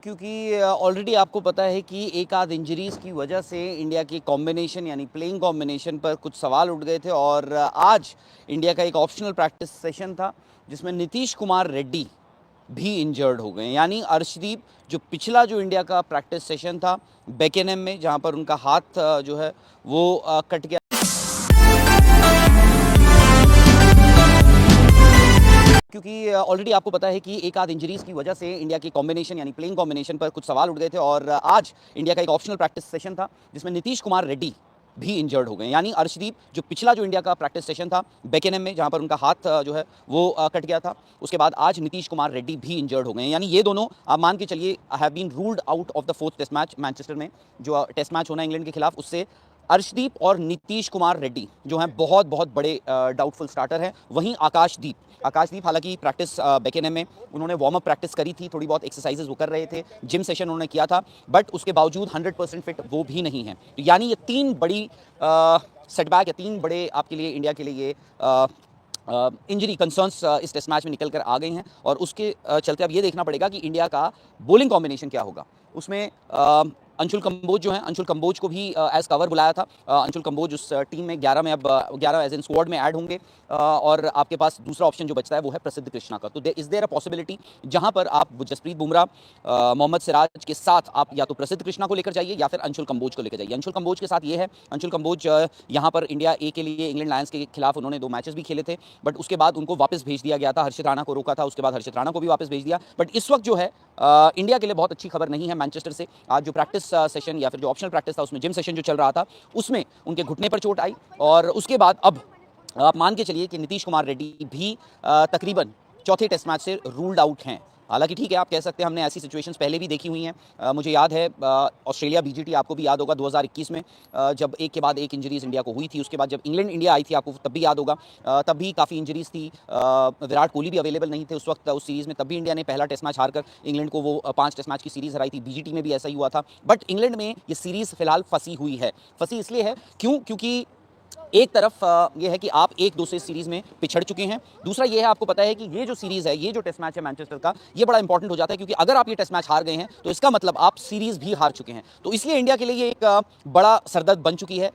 क्योंकि ऑलरेडी आपको पता है कि एक आध इंजरीज की वजह से इंडिया की कॉम्बिनेशन यानी प्लेइंग कॉम्बिनेशन पर कुछ सवाल उठ गए थे और आज इंडिया का एक ऑप्शनल प्रैक्टिस सेशन था जिसमें नीतीश कुमार रेड्डी भी इंजर्ड हो गए। यानी अर्शदीप जो पिछला जो इंडिया का प्रैक्टिस सेशन था बेकेनम में, जहां पर उनका हाथ जो है वो कट गया, क्योंकि ऑलरेडी आपको पता है कि एक आध इंजरीज की वजह से इंडिया की कॉम्बिनेशन यानी प्लेइंग कॉम्बिनेशन पर कुछ सवाल उठ गए थे और आज इंडिया का एक ऑप्शनल प्रैक्टिस सेशन था जिसमें नीतीश कुमार रेड्डी भी इंजर्ड हो गए। यानी अर्शदीप जो पिछला जो इंडिया का प्रैक्टिस सेशन था बेकेनम में, जहां पर उनका हाथ जो है वो कट गया था, उसके बाद आज नीतीश कुमार रेड्डी भी इंजर्ड हो गए। यानी ये दोनों आप मान के चलिए have been ruled out of the fourth test match Manchester में, जो टेस्ट मैच होना इंग्लैंड के खिलाफ, उससे अर्शदीप और नीतीश कुमार रेड्डी जो हैं बहुत बहुत बड़े डाउटफुल स्टार्टर हैं। वहीं आकाशदीप हालांकि प्रैक्टिस बेकेनम में उन्होंने वार्म अप प्रैक्टिस करी थी, थोड़ी बहुत एक्सरसाइजेज वो कर रहे थे, जिम सेशन उन्होंने किया था, बट उसके बावजूद 100% फिट वो भी नहीं है। तो यानी ये तीन बड़ी सेटबैक या तीन बड़े आपके लिए इंडिया के लिए ये इंजरी कंसर्न्स इस टेस्ट मैच में निकल कर आ गए हैं और उसके चलते अब ये देखना पड़ेगा कि इंडिया का बॉलिंग कॉम्बिनेशन क्या होगा। उसमें अंशुल कंबोज जो हैं, अंशुल कंबोज को भी एज कवर बुलाया था। अंशुल कंबोज उस टीम में 11 में अब 11 एज इन स्क्वाड में ऐड होंगे और आपके पास दूसरा ऑप्शन जो बचता है वो है प्रसिद्ध कृष्णा का। तो इज देयर अ पॉसिबिलिटी जहां पर आप जसप्रीत बुमराह, मोहम्मद सिराज के साथ आप या तो प्रसिद्ध कृष्णा को लेकर जाइए या फिर अंशुल कंबोज को लेकर जाइए। अंशुल कंबोज के साथ ये है, अंशुल कंबोज यहाँ पर इंडिया ए के लिए इंग्लैंड लायंस के खिलाफ उन्होंने 2 मैचेस भी खेले थे, बट उसके बाद उनको वापस भेज दिया गया था। हर्षित राणा को रोका था, उसके बाद हर्षित राणा को भी वापस भेज दिया। बट इस वक्त जो है इंडिया के लिए बहुत अच्छी खबर नहीं है मैनचेस्टर से। आज जो प्रैक्टिस सेशन या फिर जो ऑप्शनल प्रैक्टिस था उसमें जिम सेशन जो चल रहा था उसमें उनके घुटने पर चोट आई और उसके बाद अब आप मान के चलिए कि नीतीश कुमार रेड्डी भी तकरीबन चौथे टेस्ट मैच से रूल्ड आउट हैं। हालांकि ठीक है, आप कह सकते हैं हमने ऐसी सिचुएशंस पहले भी देखी हुई हैं। मुझे याद है ऑस्ट्रेलिया बीजीटी, आपको भी याद होगा 2021 में जब एक के बाद एक इंजरीज इंडिया को हुई थी। उसके बाद जब इंग्लैंड इंडिया आई थी, आपको तब भी याद होगा, तब भी काफ़ी इंजरीज थी। विराट कोहली भी अवेलेबल नहीं थे उस वक्त उस सीरीज़ में, तब भी इंडिया ने पहला टेस्ट मैच हारकर इंग्लैंड को वो 5 टेस्ट मैच की सीरीज़ हराई थी। बीजीटी में भी ऐसा ही हुआ था। बट इंग्लैंड में ये सीरीज़ फिलहाल फंसी हुई है। फंसी इसलिए है क्योंकि एक तरफ ये है कि आप एक दूसरे सीरीज में पिछड़ चुके हैं, दूसरा ये है आपको पता है कि ये जो सीरीज है, ये जो टेस्ट मैच है मैनचेस्टर का, ये बड़ा इंपॉर्टेंट हो जाता है क्योंकि अगर आप ये टेस्ट मैच हार गए हैं तो इसका मतलब आप सीरीज भी हार चुके हैं। तो इसलिए इंडिया के लिए ये एक बड़ा सरदर्द बन चुकी है।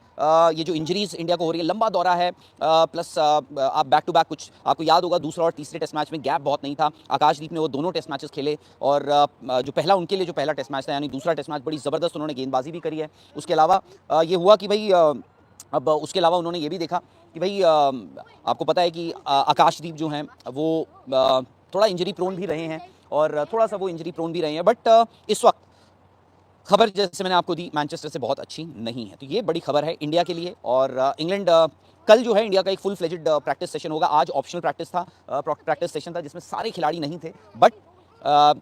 ये जो इंजरीज इंडिया को हो रही है, लंबा दौरा है, प्लस आप बैक टू बैक, कुछ आपको याद होगा दूसरा और तीसरे टेस्ट मैच में गैप बहुत नहीं था। आकाशदीप ने वो दोनों टेस्ट मैचेस खेले और जो पहला उनके लिए जो पहला टेस्ट मैच था यानी दूसरा टेस्ट मैच, बड़ी ज़बरदस्त उन्होंने गेंदबाजी भी करी है। उसके अलावा ये हुआ कि भाई अब उसके अलावा उन्होंने ये भी देखा कि भाई आपको पता है कि आकाशदीप जो हैं वो थोड़ा इंजरी प्रोन भी रहे हैं और थोड़ा सा वो इंजरी प्रोन भी रहे हैं। बट इस वक्त खबर जैसे मैंने आपको दी मैनचेस्टर से बहुत अच्छी नहीं है। तो ये बड़ी खबर है इंडिया के लिए और इंग्लैंड कल जो है इंडिया का एक फुल फ्लेजेड प्रैक्टिस सेशन होगा। आज ऑप्शनल प्रैक्टिस सेशन था जिसमें सारे खिलाड़ी नहीं थे, बट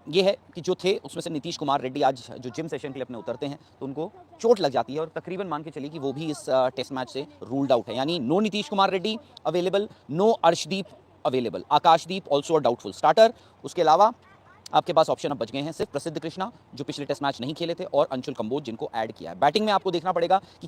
ये है कि जो थे उसमें से नीतीश कुमार रेड्डी आज जो जिम सेशन के लिए अपने उतरते हैं तो उनको चोट लग जाती है और तकरीबन मान के चलिए कि वो भी इस टेस्ट मैच से रूल्ड आउट है। यानी no Nitish Kumar Reddy available, no Arshdeep available, Akashdeep also a doubtful starter. उसके अलावा आपके पास ऑप्शन अब बच गए हैं सिर्फ प्रसिद्ध कृष्णा जो पिछले टेस्ट मैच नहीं खेले थे और अंशुल कंबोज जिनको ऐड किया है। बैटिंग में आपको देखना पड़ेगा कि